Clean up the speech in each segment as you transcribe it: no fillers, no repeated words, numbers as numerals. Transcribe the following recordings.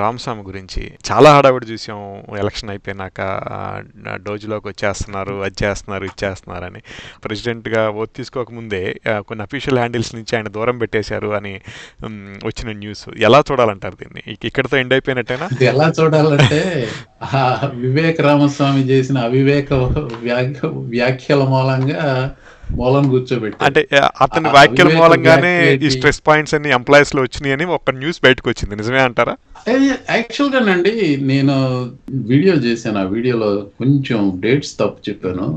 రామస్వామి గురించి చాలా హడావిడి చూసాం. ఎలక్షన్ అయిపోయినాక డోజ్లోకి వచ్చేస్తున్నారు, అది చేస్తున్నారు, ఇది చేస్తున్నారని. ప్రెసిడెంట్గా ఓత్ తీసుకోకముందే కొన్ని అఫీషియల్ హ్యాండిల్స్ నుంచి ఆయన దూరం పెట్టేశారు అని వచ్చిన న్యూస్. ఎలా చూడాలంటారు దీన్ని? ఇక్కడితో ఎండ్ అయిపోయినట్టేనా? ఇది ఎలా చూడాలంటే వివేక రామస్వామి చేసిన అవివేక వ్యాఖ్యల మూలంగా మూలం కూర్చోబెట్టారు. అంటే అతని వ్యాఖ్యల మూలంగానే ఈ స్ట్రెస్ పాయింట్స్ అన్ని ఎంప్లాయీస్ లో వచ్చినాయి అని ఒక న్యూస్ బయటకు వచ్చింది. నిజమే అంటారా? యాక్చువల్ గానండి నేను వీడియో చేశాను. ఆ వీడియోలో కొంచెం డేట్స్ తప్పు చెప్పాను.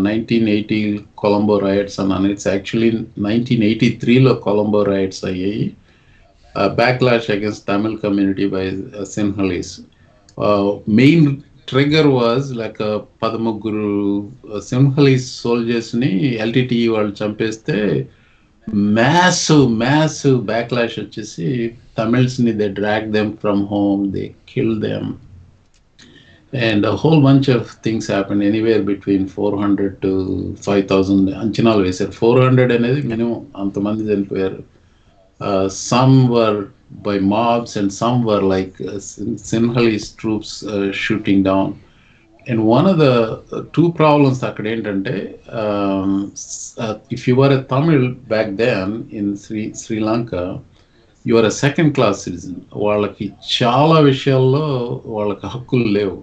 1980 కొలంబో రైట్స్ అన్నాను. ఇట్స్ యాక్చువల్లీ 1983లో కొలంబో రైట్స్ అయ్యాయి. Backlash against Tamil community by Sinhalese. Main trigger was like a పదముగ్గురు సింహలీస్ సోల్జర్స్ ని ఎల్టీటీఈ వాళ్ళు చంపేస్తే massive backlash వచ్చేసి తమిళ్స్ ని they dragged them from home, they killed them, and a whole bunch of things happened. Anywhere between 400 to 5,000 అంచనాలు వేశారు. 400 అనేది minimum అంతమంది చనిపోయారు. Some were by mobs and some were like Sinhalese troops shooting down. And one of the two problems akkada entante, if you were a Tamil back then in Sri Lanka, you are a second class citizen. వాళ్ళకి చాలా విషయాల్లో వాళ్ళకి హక్కులు లేవు.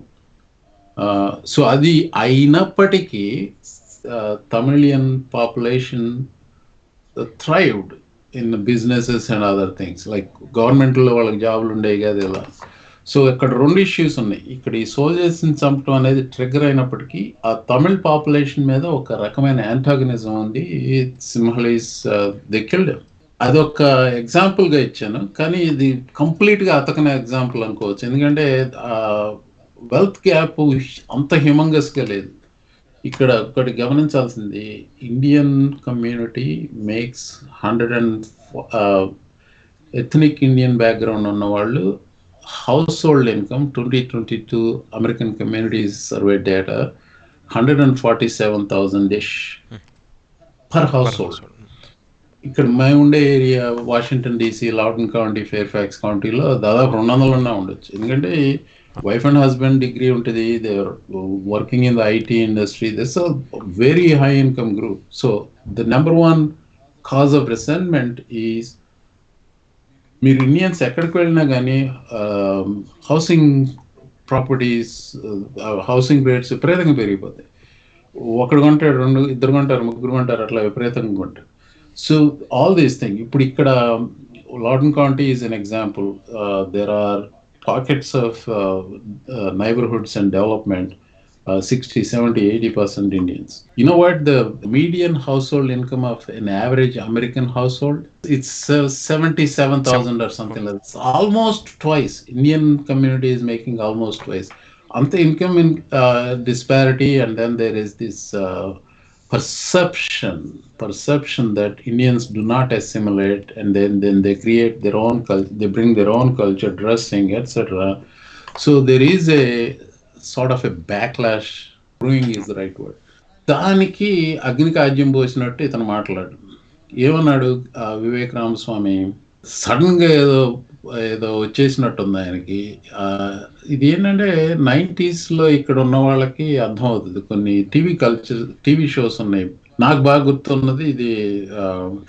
So అది అయినప్పటికీ Tamilian population thrived in businesses and other things, like గవర్నమెంట్లో వాళ్ళకి జాబులు ఉండేవి కదా ఇలా. సో ఇక్కడ రెండు ఇష్యూస్ ఉన్నాయి. ఇక్కడ ఈ సోల్జర్స్ని చంపడం అనేది ట్రిగ్గర్ అయినప్పటికీ ఆ తమిళ్ పాపులేషన్ మీద ఒక రకమైన యాంటాగనిజం ఉంది. సింహలీస్ దే కిల్డ్. అదొక ఎగ్జాంపుల్గా ఇచ్చాను, కానీ ఇది కంప్లీట్గా అతకనే ఎగ్జాంపుల్ అనుకోవచ్చు. ఎందుకంటే వెల్త్ గ్యాప్ అంత హ్యూమంగస్గా లేదు. ఇక్కడ ఒకటి గమనించాల్సింది, Indian community makes 100 ethnic Indian background ఉన్న వాళ్ళు household income 2022 American communities survey data 147,000 per household. ఇక్కడ మేము ఉండే area Washington DC, Loudoun county, Fairfax కౌంటీలో దాదాపు 200 ఉండొచ్చు. ఎందుకంటే వైఫ్ అండ్ హస్బెండ్ డిగ్రీ ఉంటుంది, they are working in the IT industry. This a very high income group. So the number one cause of resentment is, మీరు Indians ఎక్కడికి వెళ్ళినా కానీ housing properties, housing rates విపరీతంగా పెరిగిపోతాయి. ఒకడు కొంటాడు, ఇద్దరు కొంటారు, ముగ్గురు కొంటారు, అట్లా విపరీతంగా కొంటారు. So all these thing. ఇప్పుడు ఇక్కడ Loudoun county is an example. There are pockets of neighborhoods and development, 60, 70, 80% Indians. You know what the median household income of an average American household? It's 77,000 or something like that. It's almost twice. Indian community is making almost twice. Ante income in disparity, and then there is this perception that Indians do not assimilate, and then they create their own culture, they bring their own culture, dressing, etc. So there is a sort of a backlash. Brewing is the right word. దానికి అగ్నికి ఆజ్యం పోసినట్టు ఇతను మాట్లాడు. ఏమన్నాడు Vivek Ramaswamy, sudden గా ఏదో వచ్చేసినట్టుంది ఆయనకి. ఇది ఏంటంటే 90s లో ఇక్కడ ఉన్న వాళ్ళకి అర్థం అవుతుంది. కొన్ని టీవీ షోస్ ఉన్నాయి. నాకు బాగా గుర్తున్నది ఇది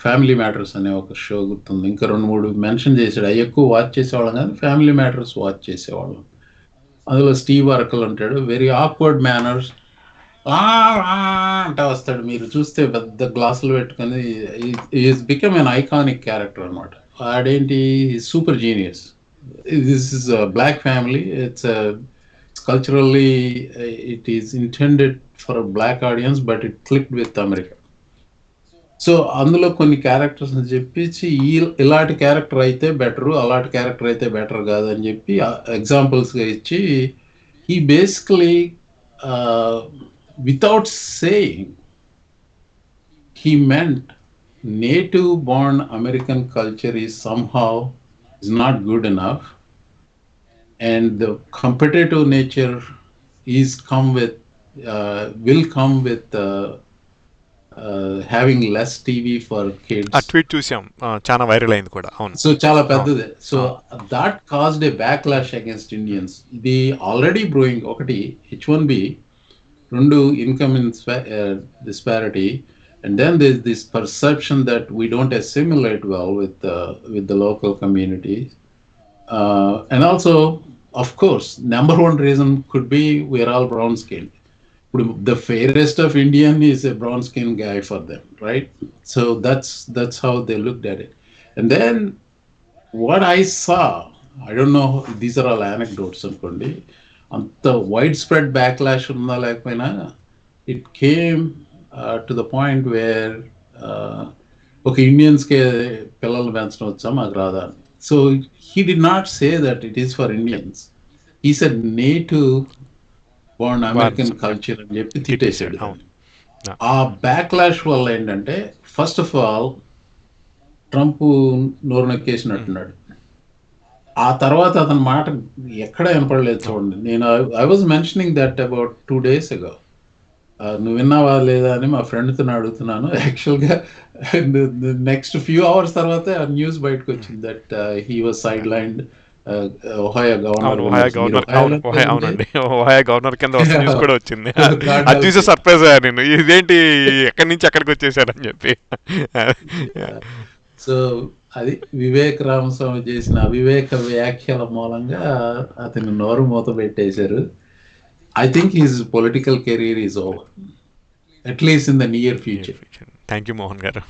ఫ్యామిలీ మ్యాటర్స్ అనే ఒక షో గుర్తుంది. ఇంకా 2-3 మెన్షన్ చేశాడు. అవి ఎక్కువ వాచ్ చేసేవాళ్ళం కానీ ఫ్యామిలీ మ్యాటర్స్ వాచ్ చేసేవాళ్ళం. అందులో స్టీవ్ అరకల్ ఉంటాడు, వెరీ ఆక్వర్డ్ మేనర్స్ అంటే వస్తాడు. మీరు చూస్తే పెద్ద గ్లాసులు పెట్టుకుని is become an iconic character అనమాట. ఆడేంటి, super genius. This is black family. It's culturally it is intended for black audience, but it clicked with America. So అందులో కొన్ని క్యారెక్టర్స్ చెప్పించి ఇలాంటి క్యారెక్టర్ అయితే బెటరు, అలాంటి క్యారెక్టర్ అయితే బెటర్ కాదని చెప్పి ఎగ్జాంపుల్స్గా ఇచ్చి, ఈ basically without saying, he meant native born American culture is not good enough, and the competitive nature will come with having less TV for ఆ kids. ట్వీట్ చూసాం, చాలా వైరల్ అయింది కూడా. అవును. So చాలా అవును. పెద్దది. So అవును. that caused a backlash against Indians. The already brewing ఒకటి H1B, రెండు income disparity, and then there's this perception that we don't assimilate well with the local communities. And also, of course, number one reason could be we're all brown skinned. The fairest of Indian is a brown skinned guy for them, right? So that's how they looked at it. And then what I saw, I don't know, these are all anecdotes అనుకోండి, అంత wide spread backlash ఉందా లేకపోయినా it came to the point where ఒక ఇండియన్స్కే పిల్లలు పెంచడం వచ్చా మాకు రాదా అని. So he did not say that it is for Indians, he said native born American culture అని చెప్పి తిట్టేసాడు. అవును. ఆ బ్యాక్లాష్ వల్ల ఏంటంటే ఫస్ట్ ఆఫ్ ఆల్ ట్రంప్ నోరు నొక్కేసినట్టున్నాడు. ఆ తర్వాత అతని మాట ఎక్కడ వినపడలేదు చూడండి. నేను I was mentioning that about 2 days ago. నువ్వు విన్నావా లేదా అని మా ఫ్రెండ్తో అడుగుతున్నాను. యాక్చువల్గా నెక్స్ట్ ఫ్యూ అవర్స్ తర్వాత న్యూస్ బయటకు వచ్చింది that he was side lined. Ohio అవును, గవర్నర్, ఒహాయో గవర్నర్. అవునండి, ఒహాయో గవర్నర్ కింద వస్తే న్యూస్ కూడా వచ్చింది. అది చూసే సర్ప్రైజ్ అయ్యా నేను, ఇదేంటి ఎక్కడి నుంచి అక్కడికి వచ్చేసారని చెప్పి. సో అది వివేక్ రామస్వామి చేసిన అవివేక వ్యాఖ్యల మూలంగా అతని నోరు మూత పెట్టేశారు. I think his political career is over, at least in the near future. Thank you Mohan గారు.